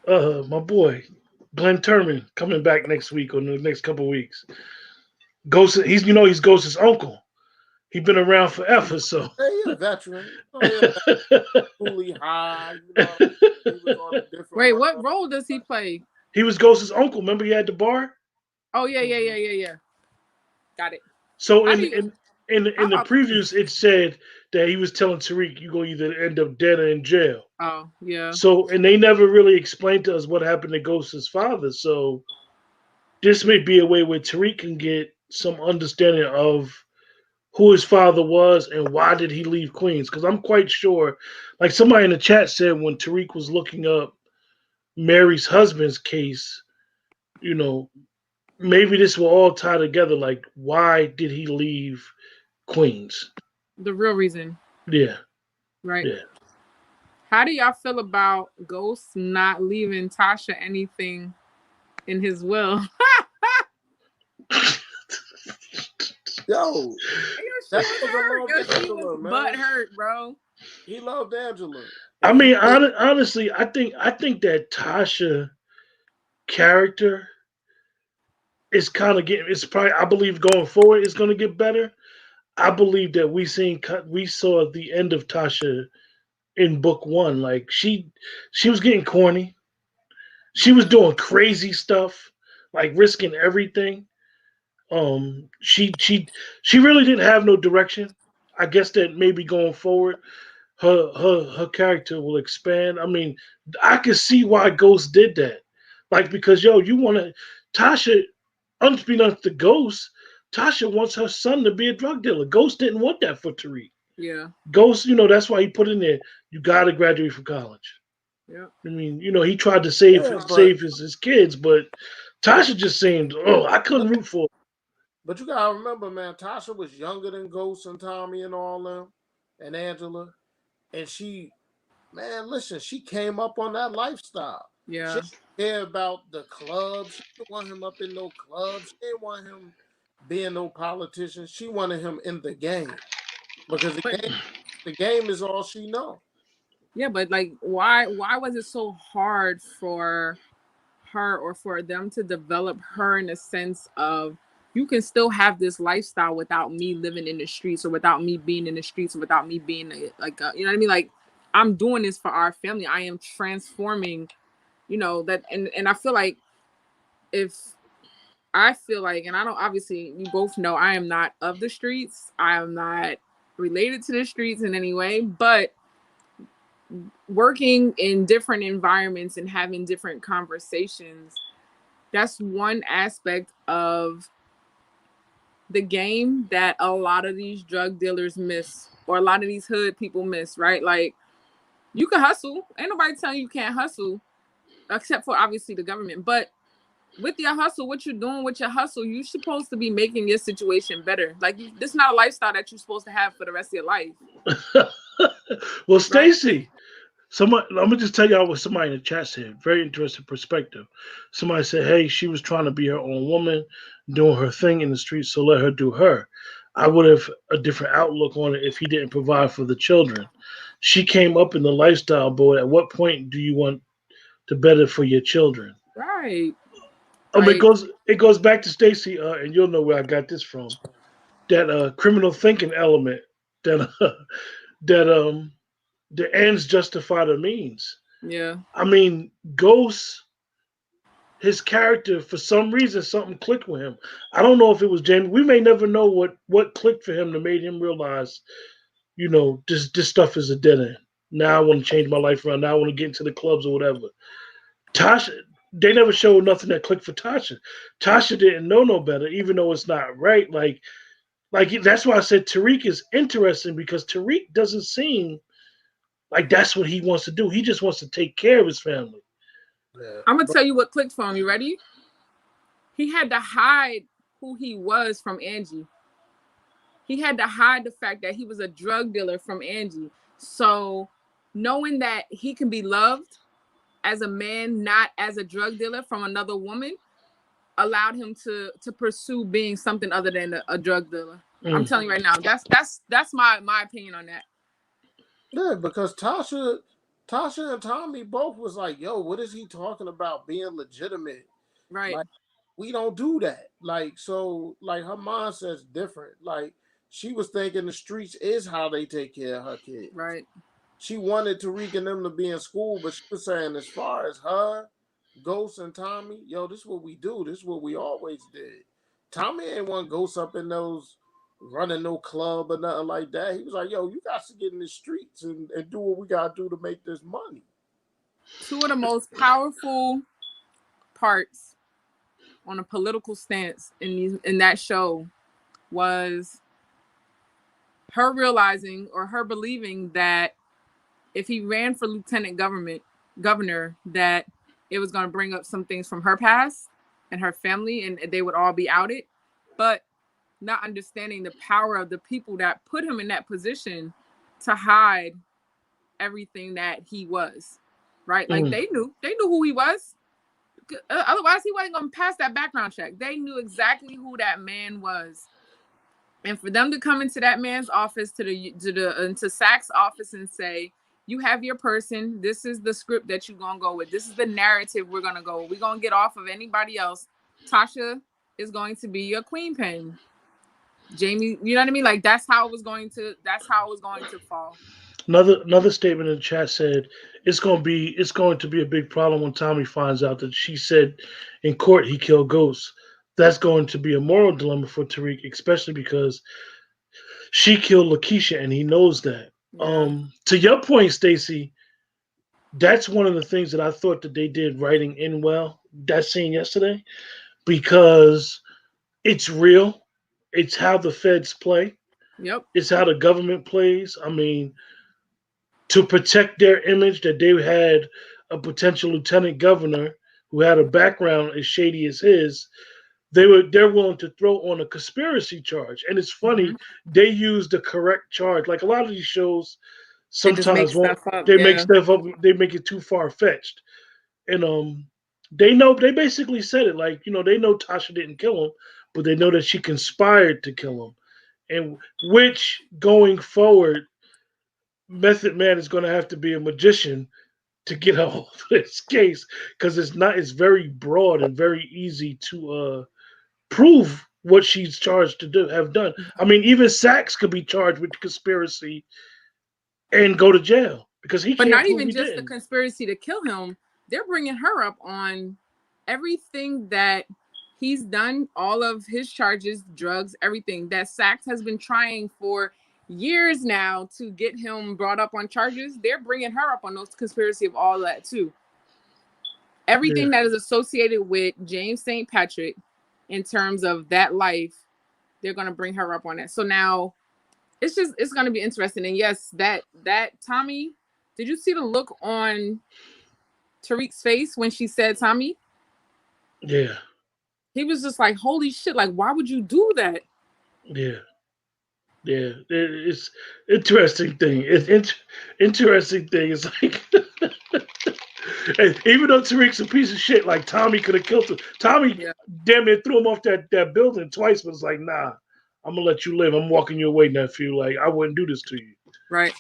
Speaker 1: my boy Glenn Turman coming back next week or the next couple of weeks? Ghost, he's Ghost's uncle. He's been around forever, so
Speaker 2: he's a veteran. Fully high. You know, he was on a different
Speaker 3: Wait, what role does he play?
Speaker 1: He was Ghost's uncle. Remember, he had the bar.
Speaker 3: Oh yeah. Got it.
Speaker 1: So in the previews, it said that he was telling Tariq, "You gonna either end up dead or in jail."
Speaker 3: Oh, yeah.
Speaker 1: So, and they never really explained to us what happened to Ghost's father. So, this may be a way where Tariq can get some understanding of who his father was and why did he leave Queens. Because I'm quite sure, like somebody in the chat said, when Tariq was looking up Mary's husband's case, you know, maybe this will all tie together. Like, why did he leave Queens?
Speaker 3: The real reason,
Speaker 1: Yeah,
Speaker 3: right?
Speaker 1: yeah.
Speaker 3: How do y'all feel about Ghost not leaving Tasha anything in his will?
Speaker 2: Yo, that was a little
Speaker 3: Yo, she
Speaker 2: Angela,
Speaker 3: was
Speaker 2: man.
Speaker 3: butt hurt, bro.
Speaker 2: He loved Angela.
Speaker 1: I
Speaker 2: And
Speaker 1: mean, honestly, I think that Tasha character is kind of getting. It's probably. I believe going forward, it's going to get better. I believe that we saw the end of Tasha in book one. Like she was getting corny. She was doing crazy stuff, like risking everything. She really didn't have no direction. I guess that maybe going forward, her character will expand. I mean, I can see why Ghost did that. Like because you want to Tasha, unbeknownst to Ghost, Tasha wants her son to be a drug dealer. Ghost didn't want that for Tariq.
Speaker 3: Yeah.
Speaker 1: Ghost, that's why he put in there. You got to graduate from college.
Speaker 3: Yeah.
Speaker 1: I mean, he tried to save
Speaker 2: but
Speaker 1: his kids, but Tasha just seemed, I couldn't root for.
Speaker 2: But you gotta remember, man, Tasha was younger than Ghost and Tommy and all them, and Angela, and listen, she came up on that lifestyle.
Speaker 3: Yeah.
Speaker 2: She didn't care about the clubs. She didn't want him up in no clubs. She didn't want him being no politician. She wanted him in the game because the game is all she know.
Speaker 3: Yeah, but like, why was it so hard for her or for them to develop her in a sense of you can still have this lifestyle without me living in the streets or without me being in the streets or without me being you know what I mean? Like, I'm doing this for our family. I am transforming, that. And I feel like and I don't, obviously you both know I am not of the streets. I am not related to the streets in any way, but working in different environments and having different conversations, that's one aspect of the game that a lot of these drug dealers miss, or a lot of these hood people miss, right? Like, you can hustle. Ain't nobody telling you can't hustle, except for obviously the government. But with your hustle, what you're doing with your hustle, you're supposed to be making your situation better. Like, this is not a lifestyle that you're supposed to have for the rest of your life.
Speaker 1: Well, Stacy, somebody, let me just tell y'all what somebody in the chat said. Very interesting perspective. Somebody said, "Hey, she was trying to be her own woman, doing her thing in the streets, so let her do her." I would have a different outlook on it if he didn't provide for the children. She came up in the lifestyle, boy. At what point do you want to better for your children?
Speaker 3: Right.
Speaker 1: It goes back to Stacy, and you'll know where I got this from. That criminal thinking element that that the ends justify the means.
Speaker 3: Yeah.
Speaker 1: I mean, Ghost, his character, for some reason, something clicked with him. I don't know if it was Jamie. We may never know what clicked for him that made him realize, this stuff is a dead end. Now I want to change my life around. Now I want to get into the clubs or whatever. Tasha, they never showed nothing that clicked for Tasha. Tasha didn't know no better, even though it's not right. Like that's why I said Tariq is interesting, because Tariq doesn't seem like that's what he wants to do. He just wants to take care of his family.
Speaker 2: Yeah.
Speaker 3: I'm gonna tell you what clicked for him. You ready? He had to hide who he was from Angie. He had to hide the fact that he was a drug dealer from Angie. So knowing that he can be loved as a man, not as a drug dealer from another woman, allowed him to pursue being something other than a drug dealer. I'm telling you right now, that's my opinion on that.
Speaker 2: Yeah, because Tasha and Tommy both was like, "Yo, what is he talking about being legitimate?"
Speaker 3: Right.
Speaker 2: Like, we don't do that. Like, so, like, her mindset's different. Like, she was thinking the streets is how they take care of her kids.
Speaker 3: Right.
Speaker 2: She wanted Tariq and them to be in school, but she was saying, as far as her, Ghost and Tommy, yo, this is what we do. This is what we always did. Tommy ain't want Ghost up in those running no club or nothing like that. He was like, yo, you got to get in the streets and do what we got to do to make this money.
Speaker 3: Two of the most powerful parts on a political stance in that show was her realizing or her believing that if he ran for governor, that it was going to bring up some things from her past and her family, and they would all be outed. But not understanding the power of the people that put him in that position to hide everything that he was, right? Like they knew who he was. Otherwise, he wasn't going to pass that background check. They knew exactly who that man was. And for them to come into that man's office, to Sack's office and say, you have your person. This is the script that you're going to go with. This is the narrative we're going to go with. We're going to get off of anybody else. Tasha is going to be your queen pin. Jamie, you know what I mean? Like that's how it was going to fall.
Speaker 1: Another statement in the chat said it's going to be a big problem when Tommy finds out that she said in court he killed Ghost. That's going to be a moral dilemma for Tariq, especially because she killed Lakeisha and he knows that.
Speaker 3: Yeah.
Speaker 1: To your point, Stacey, that's one of the things that I thought that they did writing in well, that scene yesterday, because it's real. It's how the feds play.
Speaker 3: Yep.
Speaker 1: It's how the government plays. I mean, to protect their image that they had a potential lieutenant governor who had a background as shady as his, they're willing to throw on a conspiracy charge. And it's funny, they use the correct charge. Like a lot of these shows sometimes make stuff up, they make it too far fetched. And they basically said it like, they know Tasha didn't kill him, but they know that she conspired to kill him. And which going forward, Method Man is going to have to be a magician to get a hold of this case, because it's very broad and very easy to prove what she's charged to have done. I mean, even Sachs could be charged with conspiracy and go to jail because he.
Speaker 3: But not even just the conspiracy to kill him. They're bringing her up on everything that he's done, all of his charges, drugs, everything that Sachs has been trying for years now to get him brought up on charges. They're bringing her up on those conspiracy of all that too. Everything that is associated with James St. Patrick in terms of that life, they're going to bring her up on that. So now it's going to be interesting. And yes, that Tommy, did you see the look on Tariq's face when she said Tommy?
Speaker 1: Yeah.
Speaker 3: He was just like, holy shit, like, why would you do that?
Speaker 1: Yeah. Yeah. It's interesting thing. Interesting thing is like, even though Tariq's a piece of shit, like Tommy could have killed him. Tommy damn near threw him off that building twice, but it's like, nah, I'm gonna let you live. I'm walking your way, nephew. Like, I wouldn't do this to you.
Speaker 3: Right.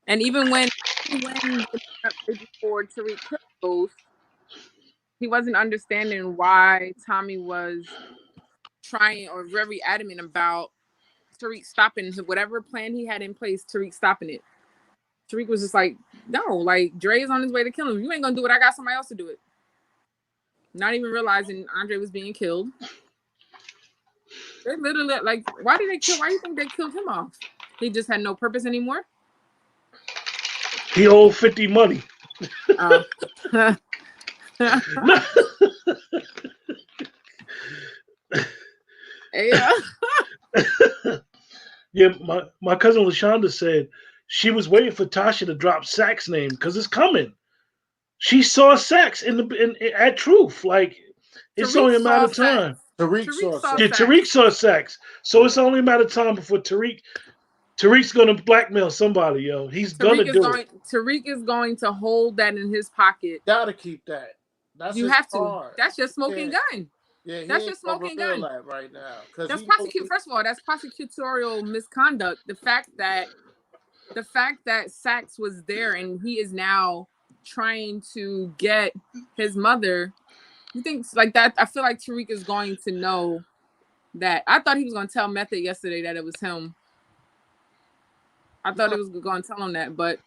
Speaker 3: And even when before Tariq killed Ghost, he wasn't understanding why Tommy was trying or very adamant about Tariq stopping whatever plan he had in place, Tariq stopping it. Tariq was just like, no, like Dre is on his way to kill him. You ain't gonna do it. I got somebody else to do it. Not even realizing Andre was being killed. They literally like, why do you think they killed him off? He just had no purpose anymore.
Speaker 1: He owed 50 money.
Speaker 3: Yeah.
Speaker 1: Yeah, my cousin LaShonda said she was waiting for Tasha to drop Sachs' name because it's coming. She saw Sachs at Truth. Like, it's only a matter of time. Tariq saw Sachs. So it's only a matter of time before Tariq's gonna blackmail somebody, yo. He's gonna do it.
Speaker 3: Tariq is going to hold that in his pocket.
Speaker 2: Gotta keep that.
Speaker 3: You have to. That's your smoking gun.
Speaker 2: Yeah,
Speaker 3: that's your smoking gun
Speaker 2: right now.
Speaker 3: That's First of all, that's prosecutorial misconduct. The fact that Sachs was there and he is now trying to get his mother. You think like that? I feel like Tariq is going to know that. I thought he was going to tell Method yesterday that it was him. I thought he was going to tell him that, but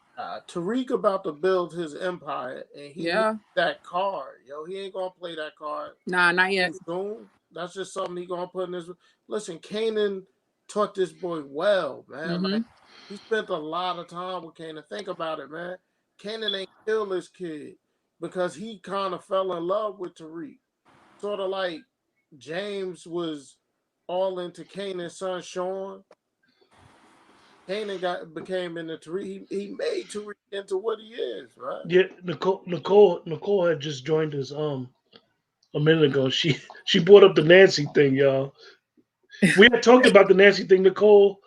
Speaker 2: Tariq about to build his empire, and he needs that card. Yo, he ain't gonna play that card.
Speaker 3: Nah, not yet.
Speaker 2: Soon. That's just something he gonna put in his. Listen, Kanan taught this boy well, man. Like he spent a lot of time with Kanan. Think about it, man. Kanan ain't kill this kid because he kind of fell in love with Tariq. Sort of like James was all into Kanan's son Sean. Kanan became into Tariq. He made Tariq into what he is, right?
Speaker 1: Yeah, Nicole had just joined us a minute ago. She brought up the Nancy thing, y'all. We had talked about the Nancy thing, Nicole,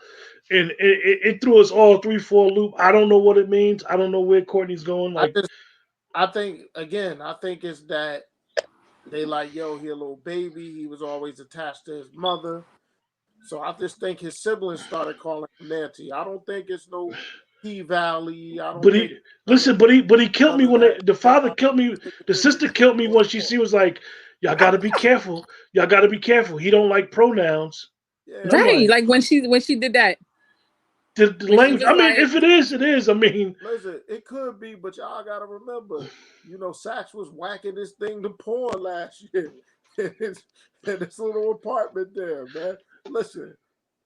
Speaker 1: and it threw us all 3-4 loop. I don't know what it means. I don't know where Courtney's going. Like,
Speaker 2: I think it's that they like, yo, he a little baby. He was always attached to his mother. So I just think his siblings started calling him Nancy. I don't think it's no P Valley. I don't
Speaker 1: but
Speaker 2: think
Speaker 1: he listen, but he killed me when the father killed me. The sister killed me when she was like, y'all got to be careful. Y'all got to be careful. He don't like pronouns.
Speaker 3: Yeah. Right, like when she did that.
Speaker 1: The language. I mean, if it is, it is. I mean,
Speaker 2: listen, it could be, but y'all gotta remember, Sax was whacking this thing to porn last year in this little apartment there, man. Listen,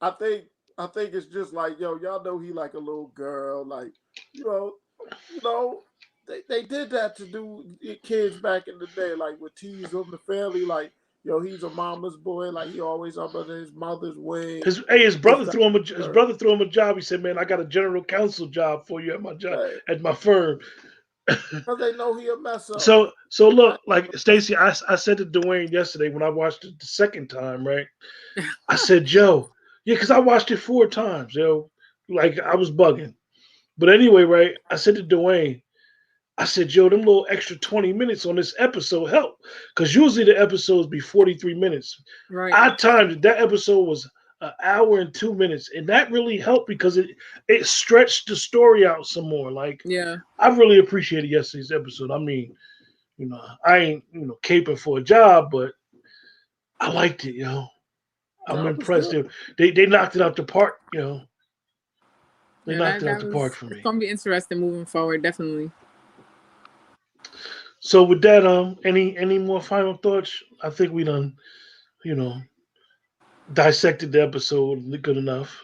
Speaker 2: I think it's just like, yo, y'all know he like a little girl, like, they did that to do kids back in the day, like with Tease on the Family, like, yo, he's a mama's boy, like he always up under his mother's wing.
Speaker 1: His brother threw him a job. He said, "Man, I got a general counsel job for you at my job at my firm."
Speaker 2: Because they know he a mess up.
Speaker 1: So look, like Stacey, I said to Dwayne yesterday when I watched it the second time, right? I said, "Joe, yeah," because I watched it 4 times, yo. Like I was bugging. But anyway, right? I said to Dwayne, I said, "Joe, them little extra 20 minutes on this episode help. Because usually the episodes be 43 minutes.
Speaker 3: Right.
Speaker 1: I timed it. That episode was an hour and 2 minutes. And that really helped because it stretched the story out some more. Like,
Speaker 3: yeah,
Speaker 1: I really appreciated yesterday's episode. I mean, I ain't, caping for a job, but I liked it, I'm impressed. They knocked it out the park, They knocked it out the park for me.
Speaker 3: It's gonna be interesting moving forward, definitely.
Speaker 1: So with that, any more final thoughts? I think we done, dissected the episode good enough.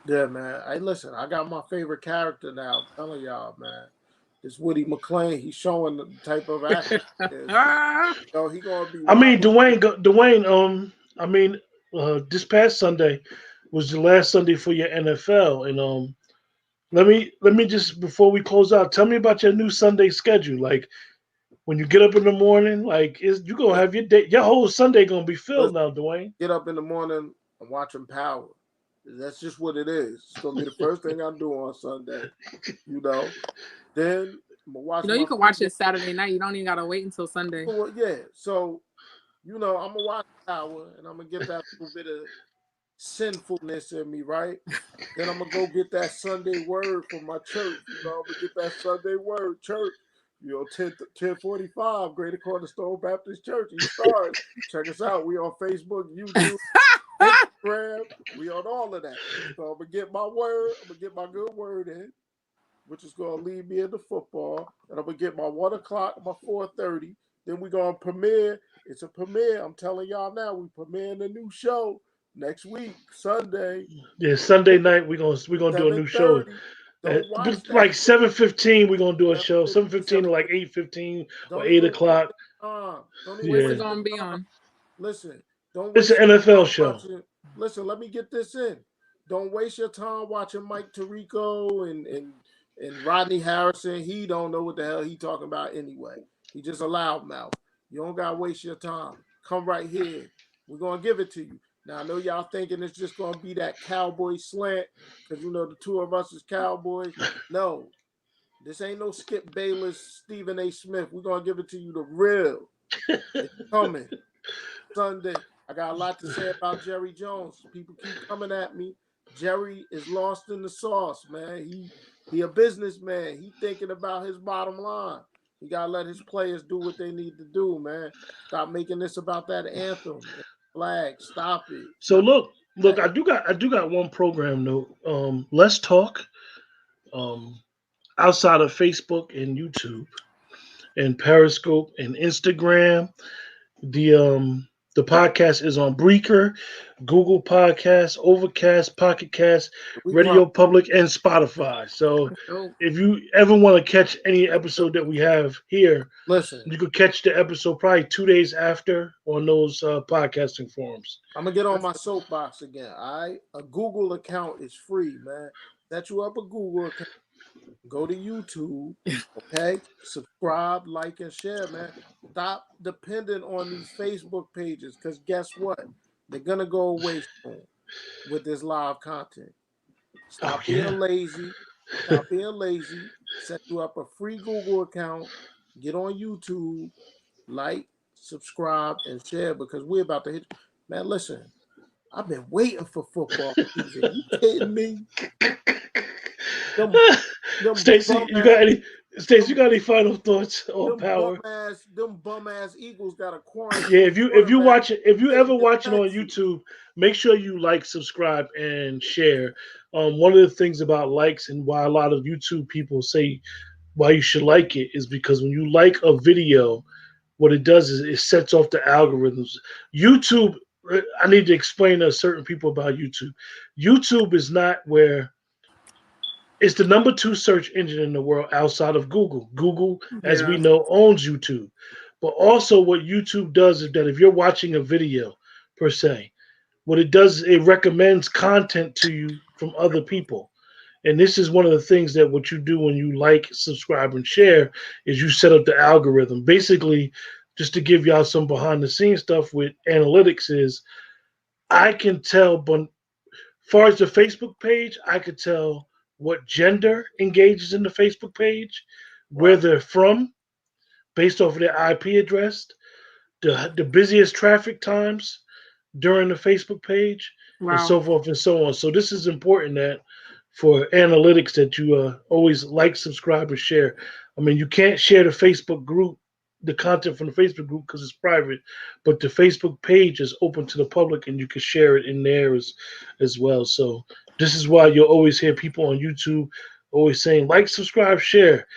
Speaker 2: Yeah, man. Hey, listen, I got my favorite character now. I'm telling y'all, man. It's Woody McClain. He's showing the type of actor. He gonna be.
Speaker 1: I mean, Dwayne. This past Sunday was the last Sunday for your NFL, and let me just before we close out, tell me about your new Sunday schedule. Like when you get up in the morning, like you gonna have your day, your whole Sunday gonna be filled now, Dwayne.
Speaker 2: Get up in the morning, I'm watching Power. That's just what it is. It's gonna be the first thing I do on Sunday. Then I'm gonna watch.
Speaker 3: You can watch it Saturday night. You don't even gotta wait until Sunday.
Speaker 2: Well, yeah. So, I'm gonna watch Power, and I'm gonna get that little bit of sinfulness in me, right? Then I'm gonna go get that Sunday word from my church. I'm gonna get that Sunday word, church. 1045, Greater Cornerstone Baptist Church. He starts. Check us out. We on Facebook, YouTube, Instagram. We on all of that. So I'm gonna get my word. I'm gonna get my good word in, which is gonna lead me into football. And I'm gonna get my 1 o'clock, my 4:30. Then we're gonna premiere. It's a premiere. I'm telling y'all now, we premiering a new show next week, Sunday.
Speaker 1: Yeah, Sunday night we're gonna do a new show. Like 7:15, we're gonna do a show. 7:15 to like 8:15 or 8 o'clock.
Speaker 3: What's it gonna be on?
Speaker 2: Listen,
Speaker 1: it's an NFL show.
Speaker 2: Listen, let me get this in. Don't waste your time watching Mike Tirico and Rodney Harrison. He don't know what the hell he talking about anyway. He just a loudmouth. You don't gotta waste your time. Come right here. We're gonna give it to you. Now, I know y'all thinking it's just going to be that cowboy slant because, the two of us is cowboys. No, this ain't no Skip Bayless, Stephen A. Smith. We're going to give it to you the real. It's coming. Sunday. I got a lot to say about Jerry Jones. People keep coming at me. Jerry is lost in the sauce, man. He a businessman. He thinking about his bottom line. He got to let his players do what they need to do, man. Stop making this about that anthem. Flag, stop it.
Speaker 1: So look, I do got one program though. Let's talk. Outside of Facebook and YouTube and Periscope and Instagram, The podcast is on Breaker, Google Podcasts, Overcast, Pocket Cast,
Speaker 2: We
Speaker 1: Radio
Speaker 2: drop.
Speaker 1: Public, and Spotify. So
Speaker 3: Oh,
Speaker 1: if you ever want to catch any episode that we have here,
Speaker 2: Listen,
Speaker 1: you could catch the episode probably 2 days after on those podcasting forums.
Speaker 2: I'm gonna get on my soapbox again. All right, a Google account is free, man. Set you up a Google account. Go to YouTube, okay? Subscribe, like, and share, man. Stop depending on these Facebook pages, because guess what? They're gonna go away soon with this live content. Stop
Speaker 1: Oh, yeah.
Speaker 2: being lazy. Stop being lazy. Set you up a free Google account. Get on YouTube, like, subscribe, and share, because we're about to hit. Man, listen, I've been waiting for football season. You kidding me? Them
Speaker 1: Stacey,
Speaker 2: bum
Speaker 1: you
Speaker 2: ass-
Speaker 1: got any? Stacey, you got any final thoughts on Power?
Speaker 2: them bum ass Eagles got a quarantine.
Speaker 1: Yeah, if you
Speaker 2: quarterback.
Speaker 1: watch it, if you ever
Speaker 2: Taking
Speaker 1: watch it on
Speaker 2: Texas.
Speaker 1: YouTube, make sure you like, subscribe, and share. One of the things about likes and why a lot of YouTube people say why you should like it is because when you like a video, what it does is it sets off the algorithms. YouTube, I need to explain to certain people about YouTube. YouTube is not where it's the number 2 search engine in the world outside of Google. Google, as we
Speaker 3: yeah.
Speaker 1: know, owns YouTube. But also, what YouTube does is that if you're watching a video, per se, what it does is it recommends content to you from other people. And this is one of the things that what you do when you like, subscribe, and share is you set up the algorithm. Basically, just to give y'all some behind the scenes stuff with analytics is I can tell, but as far as the Facebook page, I could tell what gender engages in the Facebook page, where
Speaker 2: Right.
Speaker 1: they're from, based off of their IP address, the busiest traffic times during the Facebook page, and
Speaker 3: Wow.
Speaker 1: so forth and so on. So this is important that for analytics that you always like, subscribe, and share. I mean, you can't share the Facebook group, the content from the Facebook group because it's private, but the Facebook page is open to the public and you can share it in there as well. So this is why you'll always hear people on YouTube always saying like, subscribe, share.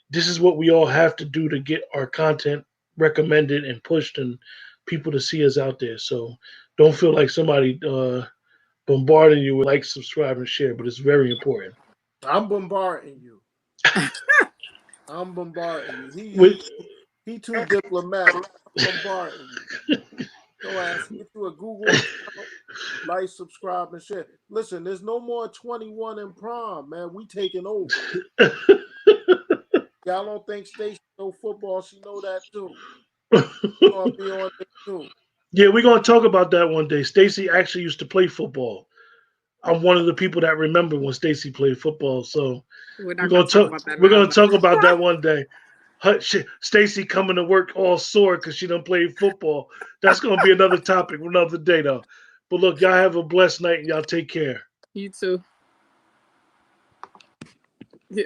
Speaker 1: This is what we all have to do to get our content recommended and pushed and people to see us out there. So don't feel like somebody bombarding you with like, subscribe, and share, but it's very important.
Speaker 2: I'm bombarding you. I'm bombarding you.
Speaker 1: With,
Speaker 2: He too diplomatic. I'm bombarding you. Go ask, get you a Google account, like, subscribe, and share. Listen, there's no more 21 in prom, man. We taking over. Y'all don't think Stacey know football? She know that too. She's gonna be on it too.
Speaker 1: yeah, we're gonna talk about that one day. Stacy actually used to play football. I'm one of the people that remember when Stacy played football. So
Speaker 3: We're
Speaker 1: we're
Speaker 3: not
Speaker 1: gonna
Speaker 3: gonna talk
Speaker 1: talk.
Speaker 3: about that.
Speaker 1: We're
Speaker 3: now,
Speaker 1: gonna
Speaker 3: but-
Speaker 1: talk about that one day. Stacy coming to work all sore because she done played football. That's gonna be another topic, another day though. But look, y'all have a blessed night and y'all take care.
Speaker 3: You too. Yeah.